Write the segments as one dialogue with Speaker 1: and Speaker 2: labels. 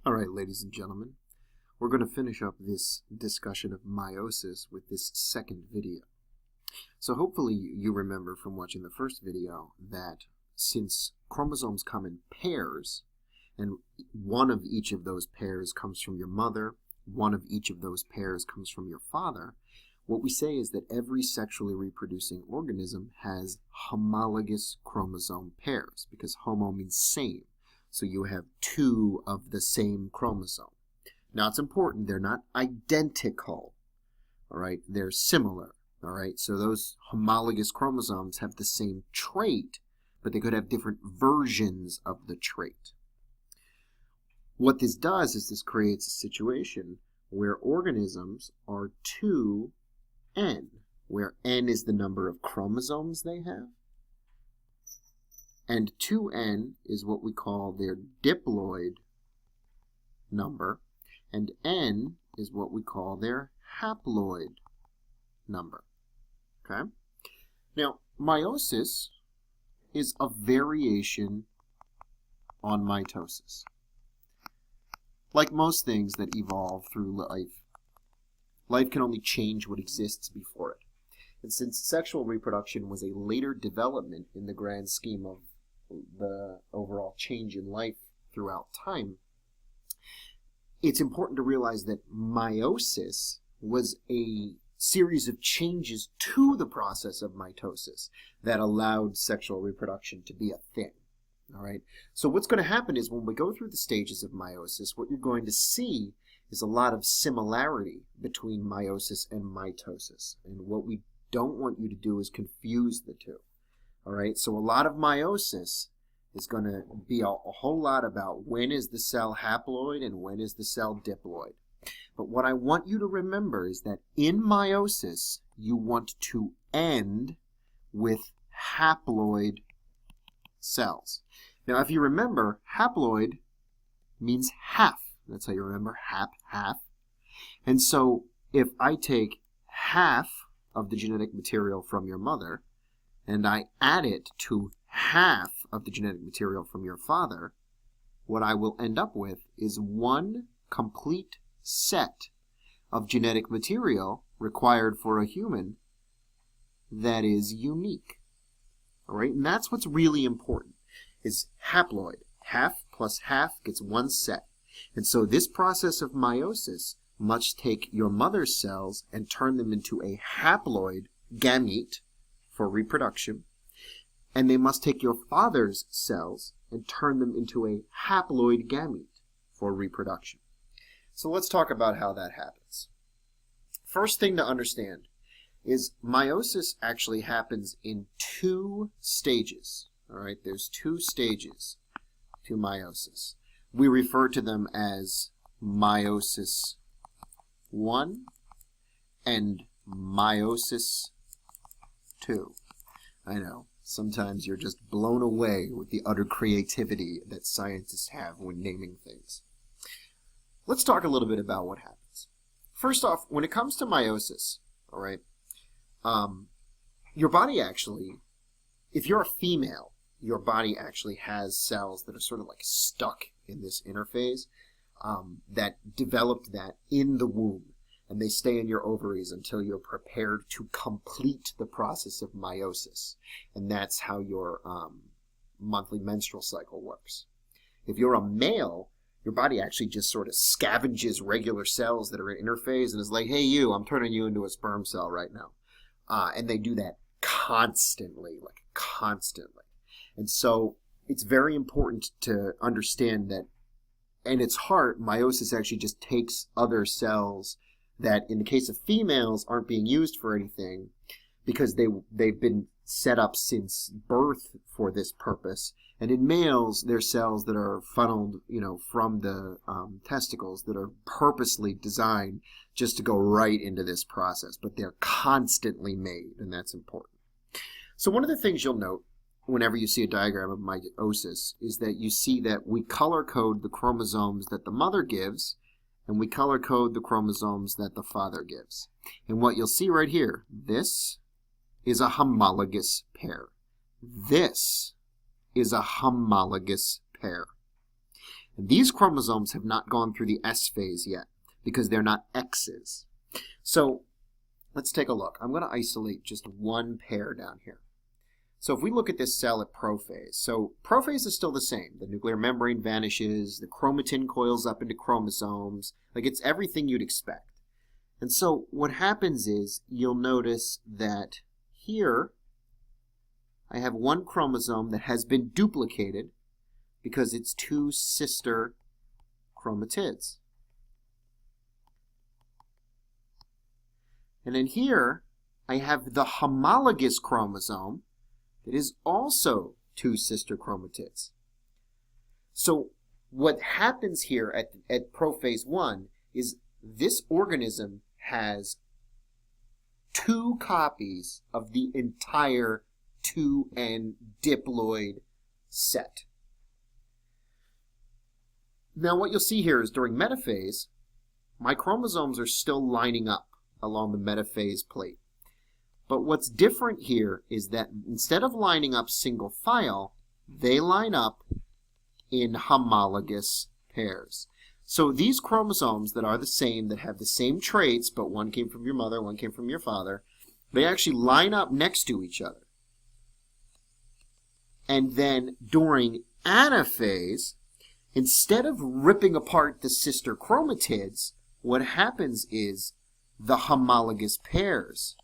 Speaker 1: All right, ladies and gentlemen, we're going to finish up this discussion of meiosis with this second video. So hopefully you remember from watching the first video that since chromosomes come in pairs, and one of each of those pairs comes from your mother, one of each of those pairs comes from your father, what we say is that every sexually reproducing organism has homologous chromosome pairs, because homo means same. So you have two of the same chromosome. Now it's important, they're not identical, all right? They're similar, all right? So those homologous chromosomes have the same trait, but they could have different versions of the trait. What this does is this creates a situation where organisms are 2n, where n is the number of chromosomes they have, and 2n is what we call their diploid number, and n is what we call their haploid number. Okay? Now, meiosis is a variation on mitosis. Like most things that evolve through life can only change what exists before it. And since sexual reproduction was a later development in the grand scheme of the overall change in life throughout time, it's important to realize that meiosis was a series of changes to the process of mitosis that allowed sexual reproduction to be a thing. All right. So what's going to happen is when we go through the stages of meiosis, what you're going to see is a lot of similarity between meiosis and mitosis. And what we don't want you to do is confuse the two. All right. So a lot of meiosis is going to be a whole lot about when is the cell haploid and when is the cell diploid. But what I want you to remember is that in meiosis, you want to end with haploid cells. Now, if you remember, haploid means half. That's how you remember half. And so if I take half of the genetic material from your mother and I add it to half of the genetic material from your father, what I will end up with is one complete set of genetic material required for a human that is unique. All right, and that's what's really important, is haploid. Half plus half gets one set. And so this process of meiosis must take your mother's cells and turn them into a haploid gamete for reproduction, and they must take your father's cells and turn them into a haploid gamete for reproduction. So let's talk about how that happens. First thing to understand is meiosis actually happens in two stages. All right, there's two stages to meiosis. We refer to them as meiosis 1 and meiosis 2. I know, sometimes you're just blown away with the utter creativity that scientists have when naming things. Let's talk a little bit about what happens. First off, when it comes to meiosis, all right, your body actually, if you're a female, your body actually has cells that are sort of like stuck in this interphase that developed that in the womb, and they stay in your ovaries until you're prepared to complete the process of meiosis, and that's how your monthly menstrual cycle works. If you're a male, your body actually just sort of scavenges regular cells that are in interphase and is like, hey, I'm turning you into a sperm cell right now. And they do that constantly, like constantly. And so it's very important to understand that in its heart, meiosis actually just takes other cells that, in the case of females, aren't being used for anything because they've been set up since birth for this purpose. And in males, they're cells that are funneled, from the testicles that are purposely designed just to go right into this process. But they're constantly made, and that's important. So one of the things you'll note whenever you see a diagram of meiosis is that you see that we color code the chromosomes that the mother gives, and we color code the chromosomes that the father gives. And what you'll see right here, this is a homologous pair. This is a homologous pair. And these chromosomes have not gone through the S phase yet because they're not X's. So let's take a look. I'm going to isolate just one pair down here. So if we look at this cell at prophase, so prophase is still the same. The nuclear membrane vanishes, the chromatin coils up into chromosomes, like it's everything you'd expect. And so what happens is you'll notice that here I have one chromosome that has been duplicated because it's two sister chromatids. And then here I have the homologous chromosome that is also two sister chromatids. So what happens here at prophase 1 is this organism has two copies of the entire 2N diploid set. Now what you'll see here is during metaphase, my chromosomes are still lining up along the metaphase plate. But what's different here is that instead of lining up single file, they line up in homologous pairs. So these chromosomes that are the same, that have the same traits, but one came from your mother, one came from your father, they actually line up next to each other. And then during anaphase, instead of ripping apart the sister chromatids, what happens is the homologous pairs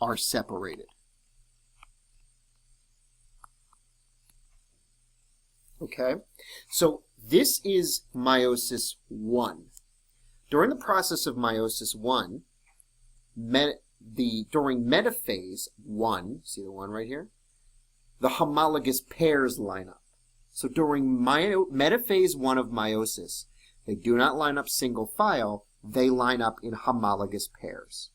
Speaker 1: are separated. Okay, so this is meiosis 1. During the process of meiosis 1, during metaphase 1, see the one right here? The homologous pairs line up. So during metaphase 1 of meiosis, they do not line up single file, they line up in homologous pairs.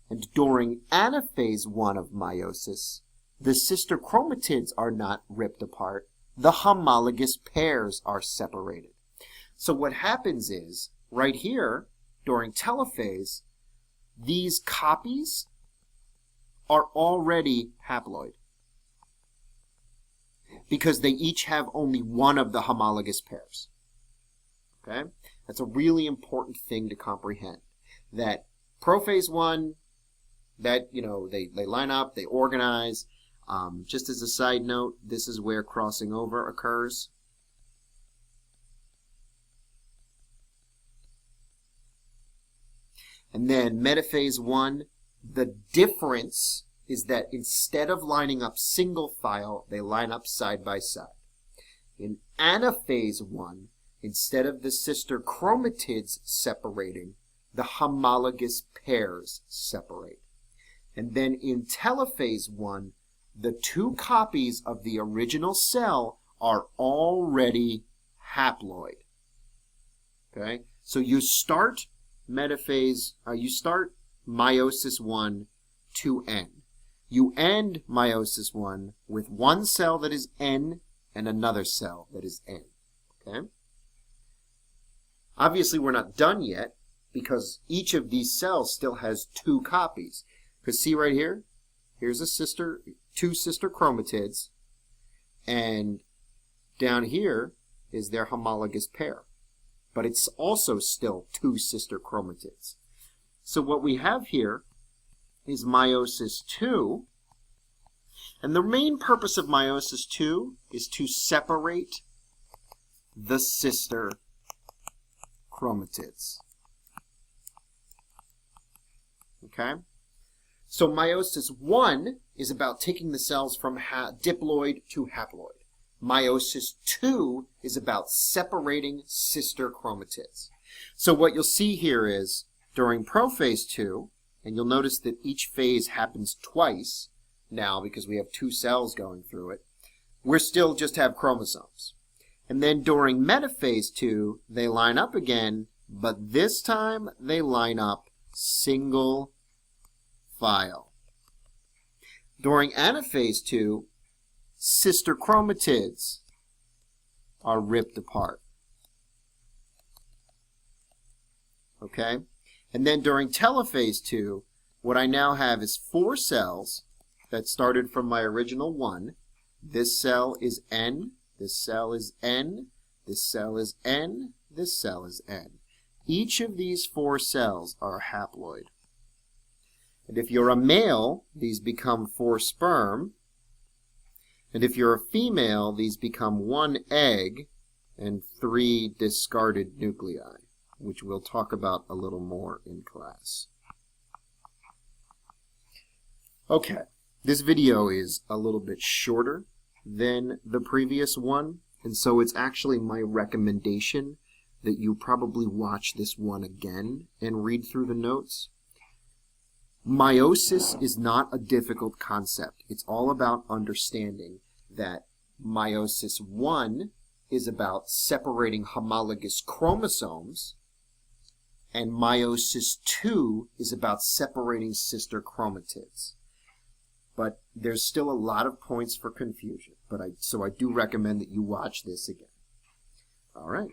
Speaker 1: And during anaphase 1 of meiosis, the sister chromatids are not ripped apart, the homologous pairs are separated. So what happens is, right here, during telophase, these copies are already haploid because they each have only one of the homologous pairs. Okay? That's a really important thing to comprehend. That prophase 1, that, they line up, they organize. Just as a side note, this is where crossing over occurs. And then metaphase 1, the difference is that instead of lining up single file, they line up side by side. In anaphase 1, instead of the sister chromatids separating, the homologous pairs separate. And then in telophase 1, the two copies of the original cell are already haploid. Okay? So you start metaphase, you start meiosis 1 to N. You end meiosis 1 with one cell that is N and another cell that is N. Okay? Obviously, we're not done yet because each of these cells still has two copies. Because see right here? Here's two sister chromatids, and down here is their homologous pair. But it's also still two sister chromatids. So what we have here is meiosis 2, and the main purpose of meiosis 2 is to separate the sister chromatids. Okay? So meiosis 1 is about taking the cells from diploid to haploid. Meiosis 2 is about separating sister chromatids. So what you'll see here is during prophase 2, and you'll notice that each phase happens twice now because we have two cells going through it, we're still just have chromosomes. And then during metaphase 2, they line up again, but this time they line up single file. During anaphase 2, sister chromatids are ripped apart. Okay? And then during telophase 2, what I now have is 4 cells that started from my original 1, This cell is N, this cell is N, this cell is N, this cell is N. Each of these 4 cells are haploid. And if you're a male, these become 4 sperm. And if you're a female, these become 1 egg and 3 discarded nuclei, which we'll talk about a little more in class. Okay, this video is a little bit shorter than the previous one, and so it's actually my recommendation that you probably watch this one again and read through the notes. Meiosis is not a difficult concept. It's all about understanding that meiosis 1 is about separating homologous chromosomes, and meiosis 2 is about separating sister chromatids. But there's still a lot of points for confusion. So I do recommend that you watch this again. All right.